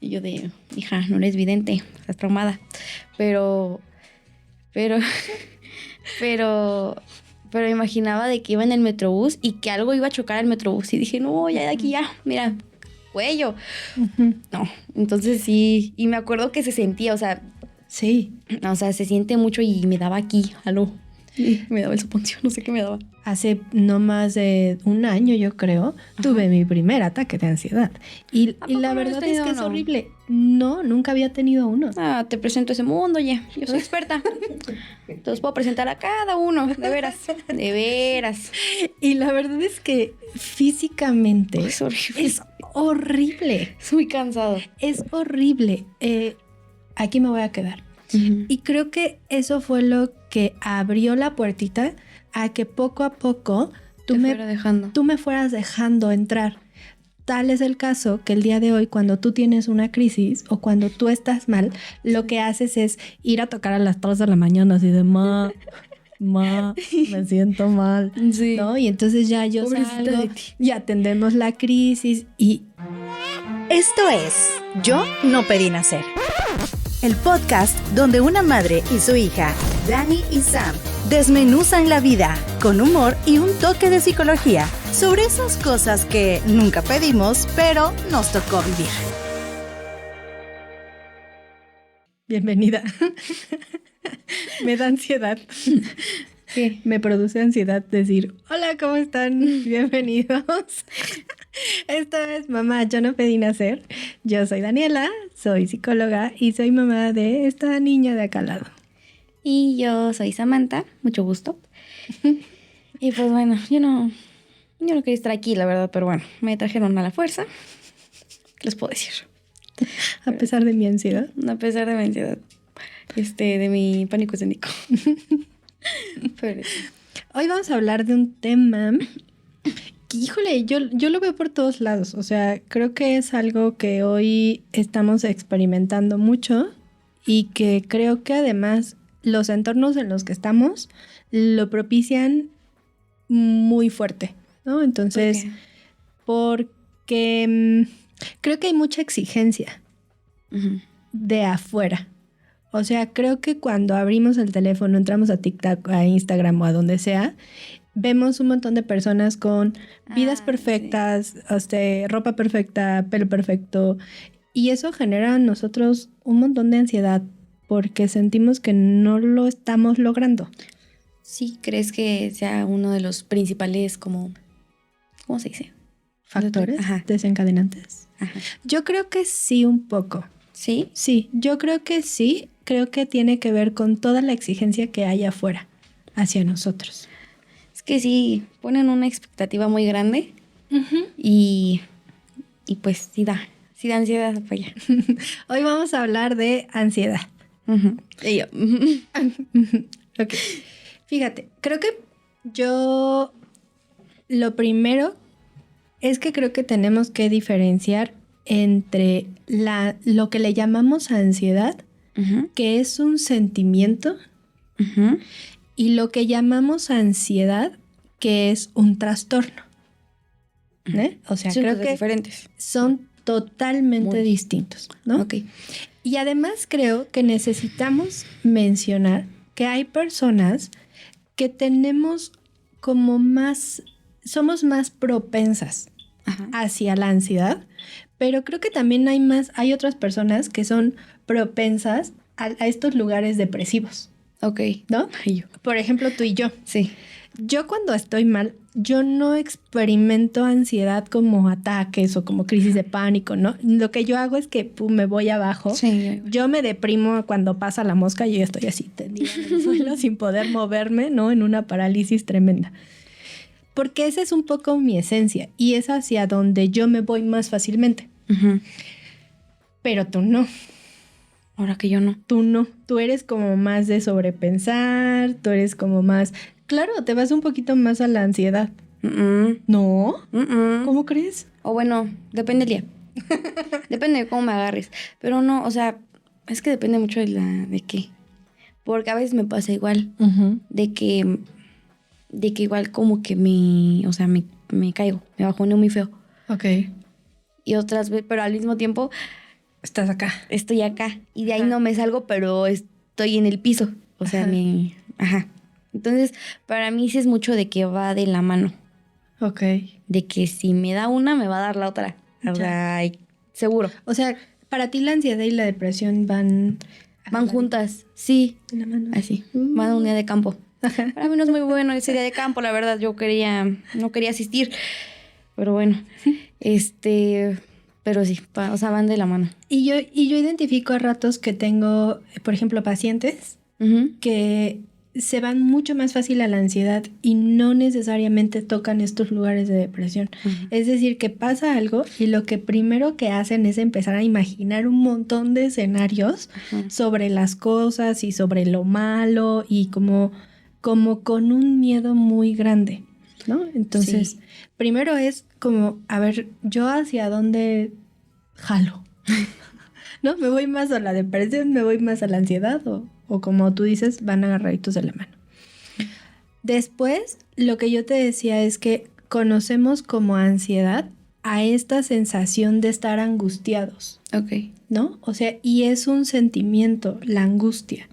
Y yo de, hija, no eres vidente, estás traumada. Pero imaginaba de que iba en el metrobús y que algo iba a chocar al metrobús. Y dije, no, ya de aquí ya, mira, cuello. No, entonces sí. Y me acuerdo que se sentía, o sea... Sí. O sea, se siente mucho y me daba aquí, algo. Y me daba el soponcio, no sé qué me daba. Hace no más de un año, yo creo, tuve mi primer ataque de ansiedad. Y la verdad es que es horrible. No, nunca había tenido uno. Ah, te presento ese mundo, oye. Yo soy experta. Te los puedo presentar a cada uno, de veras. De veras. Y la verdad es que físicamente es horrible. Es horrible. Es muy cansado. Es horrible. Aquí me voy a quedar. Y creo que eso fue lo que abrió la puertita a que poco a poco tú me fueras dejando entrar. Tal es el caso que el día de hoy, cuando tú tienes una crisis o cuando tú estás mal, lo que haces es ir a tocar a las 3 de la mañana así de ma, me siento mal, sí. ¿no? Y entonces ya yo salgo y atendemos la crisis y... Esto es Yo no pedí nacer. El podcast donde una madre y su hija, Dani y Sam, desmenuzan la vida con humor y un toque de psicología sobre esas cosas que nunca pedimos, pero nos tocó vivir. Bienvenida. Me da ansiedad. ¿Qué? Me produce ansiedad decir, hola, ¿cómo están? Bienvenidos. Esto es Mamá, yo no pedí nacer. Yo soy Daniela, soy psicóloga y soy mamá de esta niña de acá al lado. Y yo soy Samantha, mucho gusto. Y pues bueno, yo no quería estar aquí, la verdad, pero bueno, me trajeron a la fuerza. ¿Qué les puedo decir? A pesar de mi ansiedad. A pesar de mi ansiedad. De mi pánico escénico. Pero... Hoy vamos a hablar de un tema que, híjole, yo lo veo por todos lados. O sea, creo que es algo que hoy estamos experimentando mucho y que creo que además los entornos en los que estamos lo propician muy fuerte, ¿no? Entonces, porque creo que hay mucha exigencia de afuera. O sea, creo que cuando abrimos el teléfono, entramos a TikTok, a Instagram o a donde sea, vemos un montón de personas con vidas perfectas, sí. Ropa perfecta, pelo perfecto. Y eso genera en nosotros un montón de ansiedad porque sentimos que no lo estamos logrando. ¿Sí crees que sea uno de los principales ¿cómo se dice? ¿Factores? Ajá. Desencadenantes. Ajá. Yo creo que sí, un poco. ¿Sí? Sí, yo creo que sí. Creo que tiene que ver con toda la exigencia que hay afuera hacia nosotros. Es que sí, ponen una expectativa muy grande y pues sí da ansiedad para allá. Hoy vamos a hablar de ansiedad. Y yo. Ok. Fíjate, creo que yo lo primero es que creo que tenemos que diferenciar entre lo que le llamamos ansiedad, que es un sentimiento, y lo que llamamos ansiedad, que es un trastorno. O sea, son creo cosas que diferentes. son totalmente distintos, ¿no? Ok. Y además creo que necesitamos mencionar que hay personas que tenemos como somos más propensas hacia la ansiedad, pero creo que también hay otras personas que son propensas a estos lugares depresivos. Ok. ¿No? Ay, yo. Por ejemplo, tú y yo. Sí. Yo cuando estoy mal, yo no experimento ansiedad como ataques o como crisis de pánico, ¿no? Lo que yo hago es que me voy abajo. Sí, yo me deprimo cuando pasa la mosca y yo estoy así tendida en el suelo sin poder moverme, ¿no? En una parálisis tremenda. Porque esa es un poco mi esencia y es hacia donde yo me voy más fácilmente. Pero tú no. Ahora que yo no. Tú no. Tú eres como más de sobrepensar, tú eres como más... Claro, te vas un poquito más a la ansiedad. ¿No? ¿Cómo crees? O bueno, depende del día. Depende de cómo me agarres. Pero no, o sea, es que depende mucho de qué. Porque a veces me pasa igual. De que igual como que me caigo. Me bajoneo muy feo. Ok. Y otras veces, pero al mismo tiempo estás acá. Estoy acá. Y de ahí no me salgo, pero estoy en el piso. O sea, Entonces, para mí sí es mucho de que va de la mano. Ok. De que si me da una, me va a dar la otra. O sea, seguro. O sea, para ti la ansiedad y la depresión van juntas, sí. De la mano. Así. Van un día de campo. Para mí no es muy bueno ese día de campo, la verdad. Yo no quería asistir. Pero bueno, pero sí, o sea, van de la mano. Y yo identifico a ratos que tengo, por ejemplo, pacientes que se van mucho más fácil a la ansiedad y no necesariamente tocan estos lugares de depresión. Es decir, que pasa algo y lo que primero que hacen es empezar a imaginar un montón de escenarios sobre las cosas y sobre lo malo y como con un miedo muy grande, ¿no? Entonces, primero es como, a ver, ¿yo hacia dónde jalo? ¿No? ¿Me voy más a la depresión? ¿Me voy más a la ansiedad? O como tú dices, van agarraditos de la mano. Después, lo que yo te decía es que conocemos como ansiedad a esta sensación de estar angustiados. Ok. ¿No? O sea, y es un sentimiento, la angustia.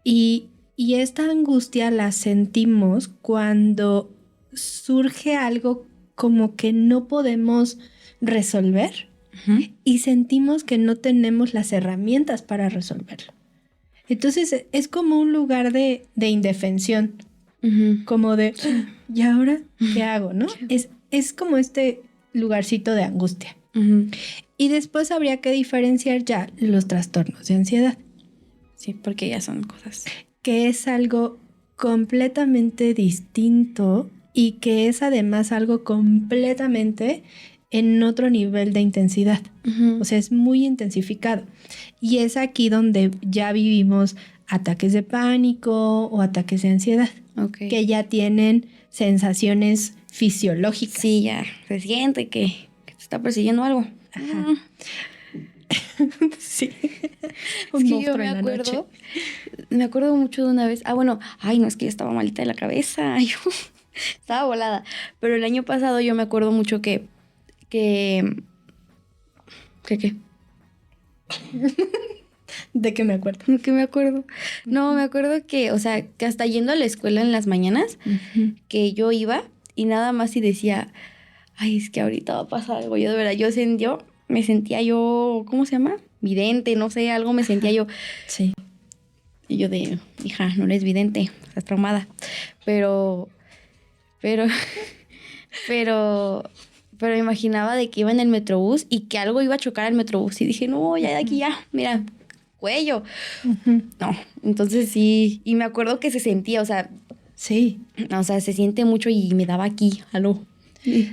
Y esta angustia la sentimos cuando surge algo como que no podemos resolver y sentimos que no tenemos las herramientas para resolverlo. Entonces es como un lugar de indefensión, como de, ¿y ahora qué hago? ¿No? Es como este lugarcito de angustia. Y después habría que diferenciar ya los trastornos de ansiedad. Sí, porque ya son cosas. Que es algo completamente distinto y que es además algo completamente en otro nivel de intensidad. O sea, es muy intensificado. Y es aquí donde ya vivimos ataques de pánico o ataques de ansiedad, que ya tienen sensaciones fisiológicas. Sí, ya se siente que te está persiguiendo algo. Ajá. Sí. Es que yo me acuerdo mucho de una vez. No, es que yo estaba malita de la cabeza. Yo estaba volada. Pero el año pasado yo me acuerdo mucho que ¿De qué me acuerdo? ¿De qué me acuerdo? No, me acuerdo que, o sea, que hasta yendo a la escuela en las mañanas, que yo iba y nada más y decía, es que ahorita va a pasar algo. Yo de verdad, me sentía yo, ¿cómo se llama? Vidente, no sé, algo me sentía yo. Sí. Y yo de, hija, no eres vidente, estás traumada. Pero me imaginaba de que iba en el metrobús y que algo iba a chocar al metrobús. Y dije, no, ya de aquí ya, mira, cuello. No, entonces sí. Y me acuerdo que se sentía, o sea... Sí. O sea, se siente mucho y me daba aquí,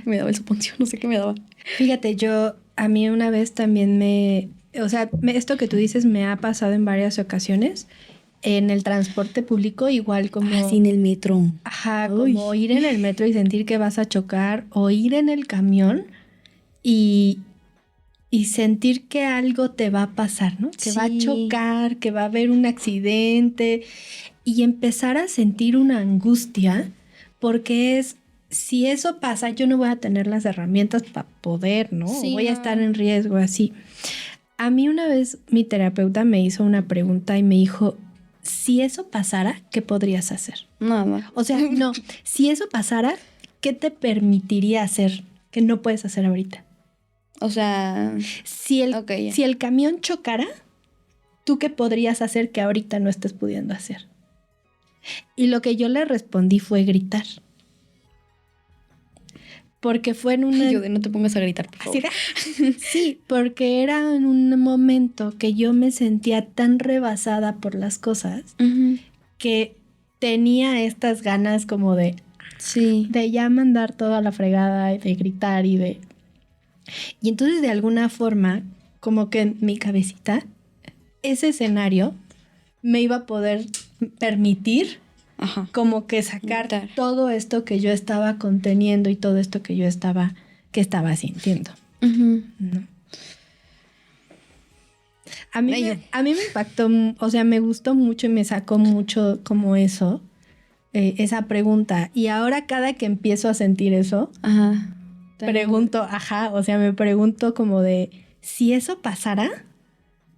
me daba el soponcio, no sé qué me daba. Fíjate, a mí una vez también esto que tú dices me ha pasado en varias ocasiones. En el transporte público, igual como... Así en el metro. Ajá, como ir en el metro y sentir que vas a chocar, o ir en el camión y sentir que algo te va a pasar, ¿no? Que va a chocar, que va a haber un accidente, y empezar a sentir una angustia, porque si eso pasa, yo no voy a tener las herramientas para poder, ¿no? Sí, voy a estar en riesgo, así. A mí una vez mi terapeuta me hizo una pregunta y me dijo... Si eso pasara, ¿qué podrías hacer? Nada. O sea, no. Si eso pasara, ¿qué te permitiría hacer que no puedes hacer ahorita? O sea... Si el camión chocara, ¿tú qué podrías hacer que ahorita no estés pudiendo hacer? Y lo que yo le respondí fue gritar. Porque fue en una... Yo de no te pongas a gritar, por favor. Sí, porque era en un momento que yo me sentía tan rebasada por las cosas que tenía estas ganas como de ya mandar toda la fregada y de gritar y entonces de alguna forma como que en mi cabecita ese escenario me iba a poder permitir como que sacar todo esto que yo estaba conteniendo y todo esto que yo estaba sintiendo. ¿No? A mí me impactó, o sea, me gustó mucho y me sacó mucho como eso, esa pregunta. Y ahora cada que empiezo a sentir eso, pregunto, o sea, me pregunto como de si eso pasara,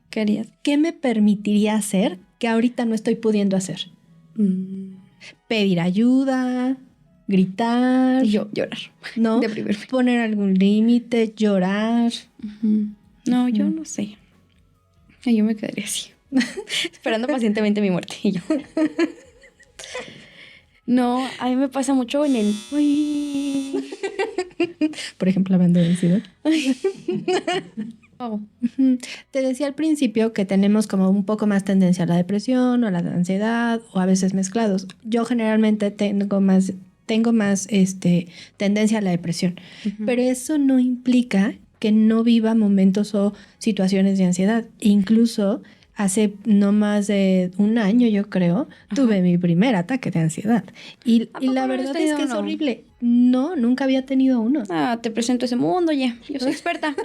¿qué harías? ¿Qué me permitiría hacer que ahorita no estoy pudiendo hacer? Pedir ayuda, gritar. Y yo llorar. ¿No? Deprimirme. Poner algún límite, llorar. No, yo no sé. Yo me quedaría así. Esperando pacientemente mi muerte. Y yo. No, a mí me pasa mucho en el... Uy. Por ejemplo, hablando de ansiedad. Te decía al principio que tenemos como un poco más tendencia a la depresión o a la ansiedad o a veces mezclados. Yo generalmente tengo más tendencia a la depresión. Pero eso no implica que no viva momentos o situaciones de ansiedad. Incluso hace no más de un año, yo creo, tuve mi primer ataque de ansiedad. Y la verdad es que es horrible. No, nunca había tenido uno. Te presento ese mundo, ya. Yo soy experta.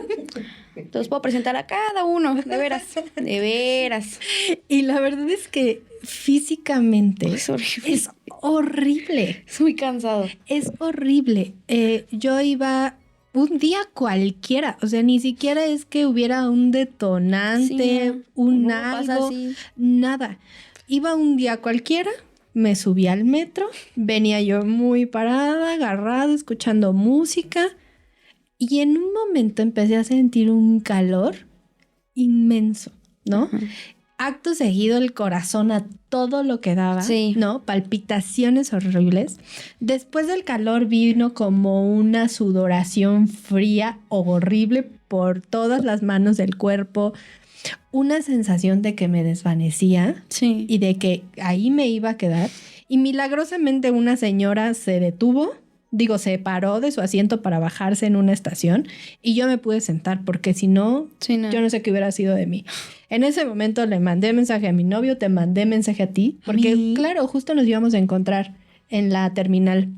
Te los puedo presentar a cada uno, de veras. De veras. Y la verdad es que físicamente es horrible. Es horrible. Es muy cansado. Es horrible. Yo iba un día cualquiera, o sea, ni siquiera es que hubiera un detonante, sí, un algo, nada. Iba un día cualquiera, me subí al metro, venía yo muy parada, agarrada, escuchando música, y en un momento empecé a sentir un calor inmenso, ¿no? Acto seguido, el corazón a todo lo que daba, ¿no? Palpitaciones horribles. Después del calor vino como una sudoración fría, horrible por todas las manos del cuerpo. Una sensación de que me desvanecía y de que ahí me iba a quedar. Y milagrosamente una señora se paró de su asiento para bajarse en una estación y yo me pude sentar porque si no, yo no sé qué hubiera sido de mí. En ese momento le mandé mensaje a mi novio, te mandé mensaje a ti, porque claro, justo nos íbamos a encontrar en la terminal.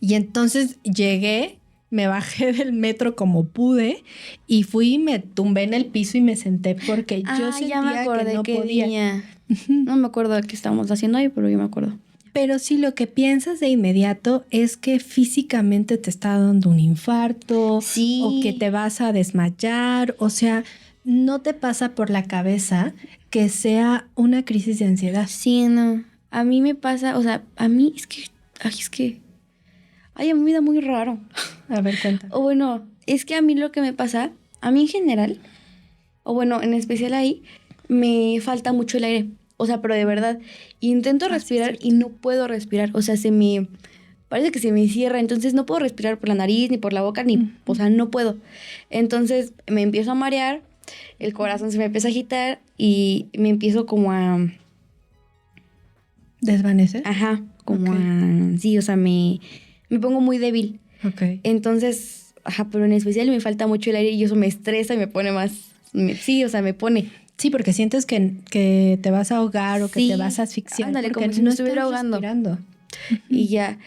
Y entonces llegué, me bajé del metro como pude y fui y me tumbé en el piso y me senté porque yo sentía que no podía. No me acuerdo de qué estábamos haciendo ahí, pero yo me acuerdo. Pero si lo que piensas de inmediato es que físicamente te está dando un infarto o que te vas a desmayar, o sea, no te pasa por la cabeza que sea una crisis de ansiedad. Sí, no. A mí me pasa, o sea, a mí es que, a mí me da muy raro. A ver, cuéntame. O bueno, es que a mí lo que me pasa, a mí en general, o bueno, en especial ahí, me falta mucho el aire. O sea, pero de verdad, intento respirar y no puedo respirar. O sea, parece que se me cierra. Entonces no puedo respirar por la nariz, ni por la boca, o sea, no puedo. Entonces me empiezo a marear, el corazón se me empieza a agitar y me empiezo como a... ¿Desvanecer? Ajá, como a... Sí, o sea, me pongo muy débil. Ok. Entonces, pero en especial me falta mucho el aire y eso me estresa y me pone más... me pone... Sí, porque sientes que te vas a ahogar o que te vas a asfixiar. Ándale, porque como si me estuviera ahogando. Respirando. Y ya...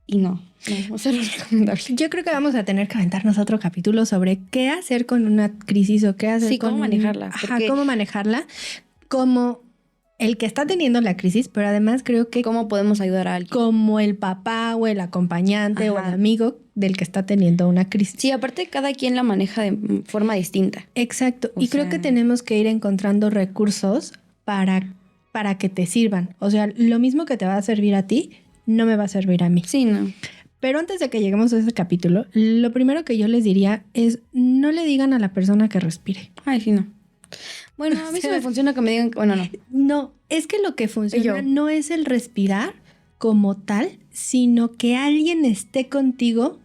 Y no, o sea, no es recomendable. Yo creo que vamos a tener que aventarnos otro capítulo sobre qué hacer con una crisis o qué hacer con... cómo manejarla. Cómo manejarla. Como el que está teniendo la crisis, pero además creo que... ¿Cómo podemos ayudar a alguien? Como el papá o el acompañante o el amigo del que está teniendo una crisis. Sí, aparte cada quien la maneja de forma distinta. Exacto. Creo que tenemos que ir encontrando recursos para que te sirvan. O sea, lo mismo que te va a servir a ti, no me va a servir a mí. Sí, no. Pero antes de que lleguemos a ese capítulo, lo primero que yo les diría es no le digan a la persona que respire. Ay, sí, no. Bueno, a mí sí me funciona que me digan... Bueno, no. No, es que lo que funciona no es el respirar como tal, sino que alguien esté contigo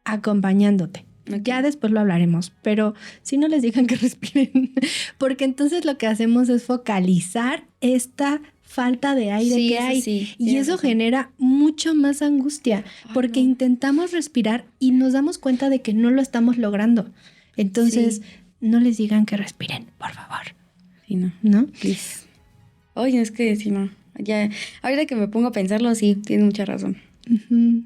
acompañándote. Okay. Ya después lo hablaremos, pero si no les digan que respiren, porque entonces lo que hacemos es focalizar esta falta de aire que hay y eso genera mucho más angustia porque intentamos respirar y nos damos cuenta de que no lo estamos logrando. Entonces, no les digan que respiren, por favor. Sí, no. ¿No? Please. Oye, es que sí, no. Ya, ahorita que me pongo a pensarlo, sí, tienes mucha razón. Uh-huh.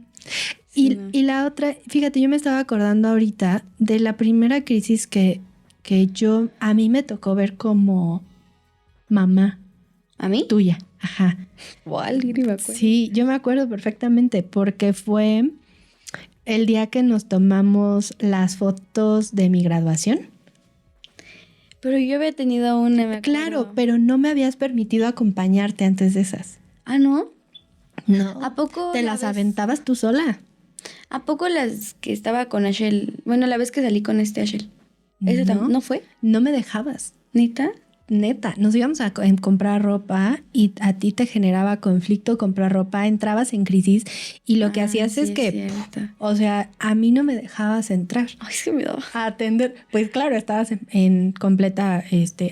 Y la otra, fíjate, yo me estaba acordando ahorita de la primera crisis que a mí me tocó ver como mamá. ¿A mí? Tuya, ajá. ¿Cuál? Ni me acuerdo. Sí, yo me acuerdo perfectamente porque fue El día que nos tomamos las fotos de mi graduación. Pero yo había tenido una, me acuerdo. Claro, pero no me habías permitido acompañarte antes de esas. ¿Ah, no? No. ¿A poco te las aventabas tú sola? ¿A poco las que estaba con Ashel? Bueno, la vez que salí con Ashel. ¿Ese también no fue? No me dejabas. ¿Neta? Neta, nos íbamos a comprar ropa y a ti te generaba conflicto comprar ropa, entrabas en crisis y lo que hacías es que, o sea, a mí no me dejabas entrar. Ay, es que me daba. A atender. Pues claro, estabas en completa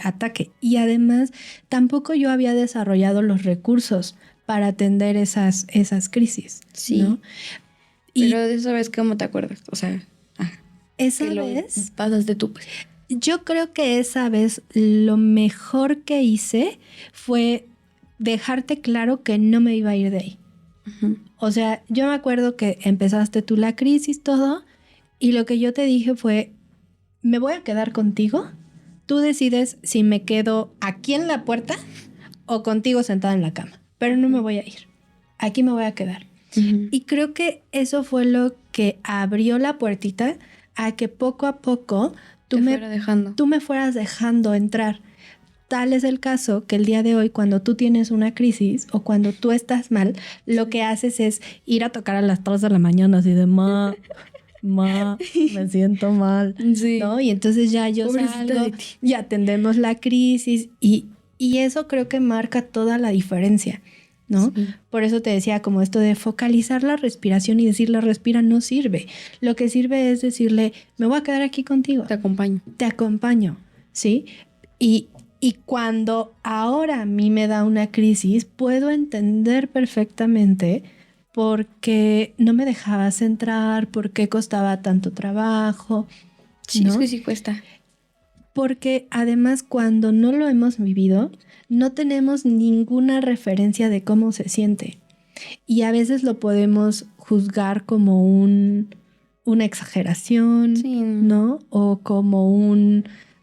ataque. Y además, tampoco yo había desarrollado los recursos para atender esas crisis. Sí. ¿no? Pero de esa vez, ¿cómo te acuerdas? O sea, esa vez pasaste tú, pues. Yo creo que esa vez lo mejor que hice fue dejarte claro que no me iba a ir de ahí. Uh-huh. O sea, yo me acuerdo que empezaste tú la crisis, todo, y lo que yo te dije fue, me voy a quedar contigo, tú decides si me quedo aquí en la puerta o contigo sentada en la cama, pero no me voy a ir, aquí me voy a quedar. Uh-huh. Y creo que eso fue lo que abrió la puertita a que poco a poco tú me fueras dejando entrar. Tal es el caso que el día de hoy, cuando tú tienes una crisis o cuando tú estás mal, lo que haces es ir a tocar a las 3 de la mañana así de ma, me siento mal, sí. ¿no? Y entonces ya yo salgo y atendemos la crisis y eso creo que marca toda la diferencia, ¿no? Sí. Por eso te decía como esto de focalizar la respiración y decirle respira no sirve. Lo que sirve es decirle me voy a quedar aquí contigo. Te acompaño, ¿sí? Y cuando ahora a mí me da una crisis, puedo entender perfectamente por qué no me dejabas entrar, por qué costaba tanto trabajo. Sí, ¿no? Es que sí cuesta. Porque además cuando no lo hemos vivido, no tenemos ninguna referencia de cómo se siente. Y a veces lo podemos juzgar como una exageración, sí. ¿no? O como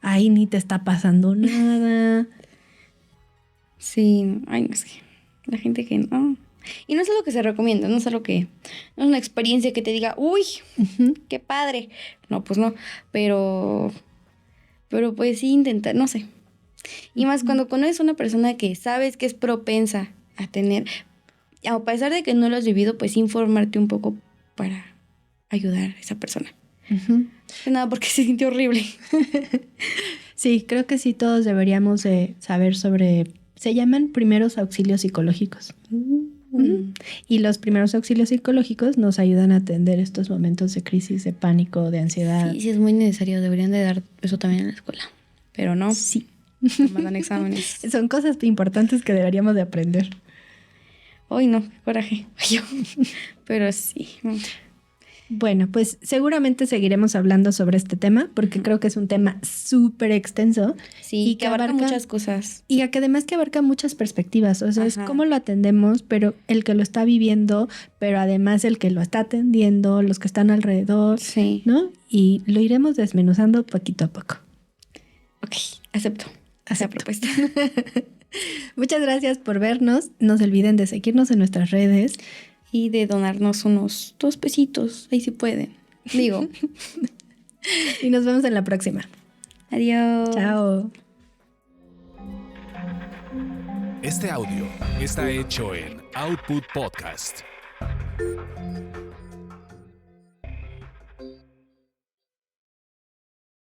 ay, ni te está pasando nada. Sí, ay, no sé. La gente que no. Y no es algo que se recomienda, no es algo que... No es una experiencia que te diga, uy, uh-huh. Qué padre. No, pues no. Pero pues sí intentar, no sé. Y más cuando conoces a una persona que sabes que es propensa a tener, a pesar de que no lo has vivido, pues informarte un poco para ayudar a esa persona. Uh-huh. Nada, porque se sintió horrible. Sí, creo que sí todos deberíamos de saber sobre... Se llaman primeros auxilios psicológicos. Uh-huh. Y los primeros auxilios psicológicos nos ayudan a atender estos momentos de crisis, de pánico, de ansiedad. Sí, es muy necesario. Deberían de dar eso también en la escuela. Pero no. Sí. No dan exámenes. Son cosas importantes que deberíamos de aprender. Ay, no, qué coraje. Pero sí. Bueno, pues seguramente seguiremos hablando sobre este tema porque creo que es un tema súper extenso. Sí, y que abarca muchas cosas. Y que además que abarca muchas perspectivas. O sea, es cómo lo atendemos, pero el que lo está viviendo, pero además el que lo está atendiendo, los que están alrededor, sí. ¿no? Y lo iremos desmenuzando poquito a poco. Ok, acepto esa propuesta. Muchas gracias por vernos. No se olviden de seguirnos en nuestras redes. Y de donarnos unos 2 pesitos, ahí sí pueden. Digo. Y nos vemos en la próxima. Adiós. Chao. Este audio está hecho en Output Podcast.